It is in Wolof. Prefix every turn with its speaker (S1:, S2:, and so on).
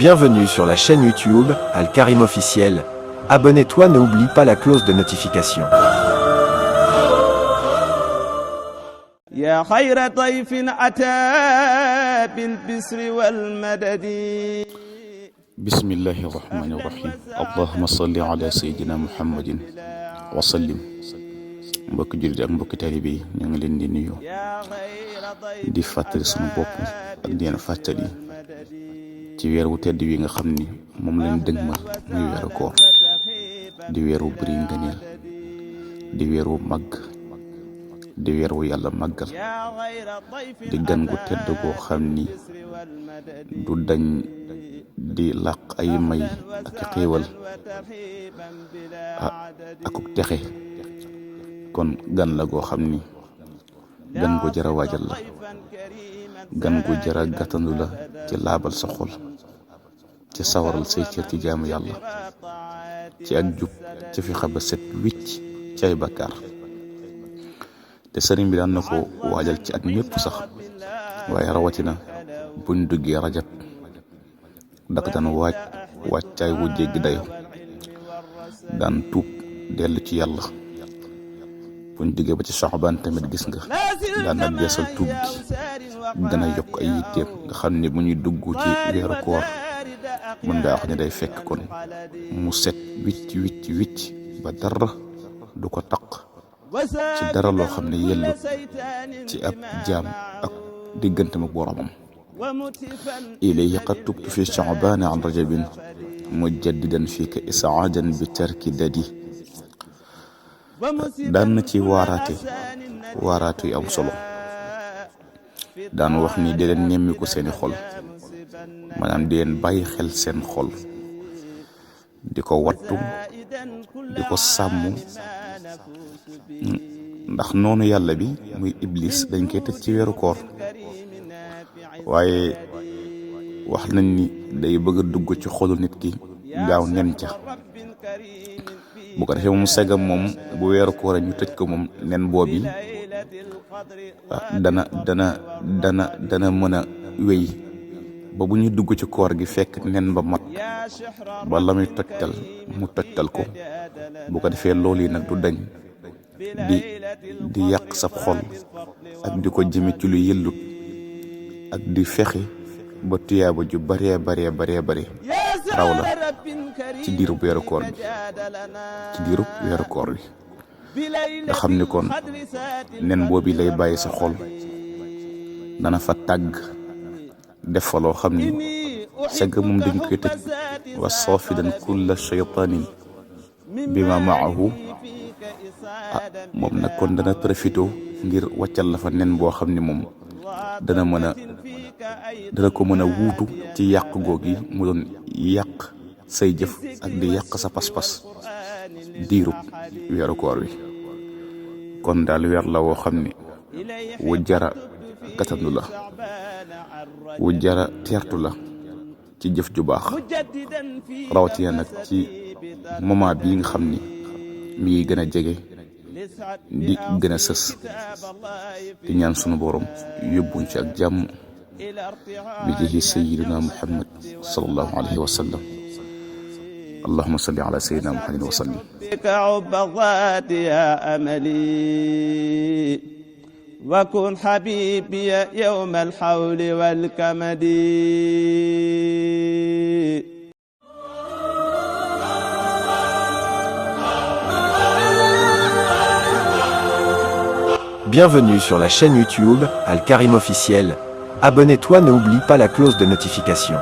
S1: Bienvenue sur la chaîne YouTube Al Karim Officiel. Abonne-toi, n'oublie pas la cloche de notification.
S2: يا خير ضيف أتى بالبسر والمدد.
S3: بسم الله الرحمن الرحيم. اللهم صل على سيدنا محمد وسلم. mbokki jullit ak mbokki taalibe yi ñu ngi leen di nuyu di fàttali sunu bopp ak di leen fàttali ci weer wu tedd wi nga xam ni moom lañ dëgmal muy weeru koor di weer wu bëri ngëneel di weer wu màgg di weer wu yàlla màggal di gan gu tedd goo xam ni du dañ di làq ay may ak xéewal akuk texe kon gan la goo xam ni gan gu jara waajal la gan gu jara gàttandu la ci laabal sa xol ci sawaral say cër ci jaamu yàlla ci ak jub ci fi xaba set wicc ci ay bakkaar te sëriñ bi daan na ko waajal ci at mépp sax waaye rawatina buñ duggee rajab dak daan wàccaay wu jéggi dayo daan tuub dellu ci yàlla buñ duggee ba ci Saxbaan tamit gis nga daan na beesal tuub gi dana yokk ay yitteem nga xam ne bu ñuy dugg ci weeru koor mën ngaa wax ne day fekk kon mu set wicc ba dara du ko taq ci dara loo xam ne yellut ci ab jaam ak digganteem ak boromam. ilayhi qad tubtu fi Saxbaan an rajabin mujaddidan fika isaadan bi tarki dadi. daan na ci waaraate yu am solo daan wax ni di leen nemmi ko seeni xol maanaam di leen bàyyi xel seen xol di ko wattu di ko sàmm ndax noonu yàlla bi muy iblis dañ koy tëj ci weeru koor waaye wax nañ ni day bëgg a dugg ci xolu nit ki gaaw nen ca bu ko defee moom segam moom bu weeru koor ñu tëj ko moom nen boobi dana mën a wéy ba bu ñuy dugg ci koor gi fekk nen ba mat ba la muy tojtal mu tojtal ko bu ko defee loolu yi nag du dañ di yàq sab xol ak di ko jëme ci lu yëllut ak di fexe ba tuyaaba ju bare raw la ci diirub weeru koor bi nga xam ni kon nen boobi lay bàyyi sa xol dana fa tàgg def fa loo xam ni segg moom dañ koy tëj wa saafidan kulla shaytaanin bima maahu moom nag kon dana profité ngir wàccal la fa nen boo xam ni moom dana ko mën a wuutu ci yàq googi mu doon yàq say jëf ak di yàq sa pas-pas diirub weeru koor wi kon daal weer la woo xam ni wu jara gatandu la wu jara teertu la ci jëf ju baax rawatina nag ci moment bii nga xam ni mi ngi gën a jege di gën a sës di ñaan sunu borom yóbbuñ ci ak jàmm bi jëhi sayyidina Muhammad sallallahu alayhi wa sallam. اللهم صل على سيدنا محمد وسلم.
S2: بك عبضات يا أملي وكن حبيبي يوم الحول والكمد.
S1: Bienvenue sur la chaîne YouTube Al Karim Officiel. Abonne-toi, n'oublie pas la cloche de notification.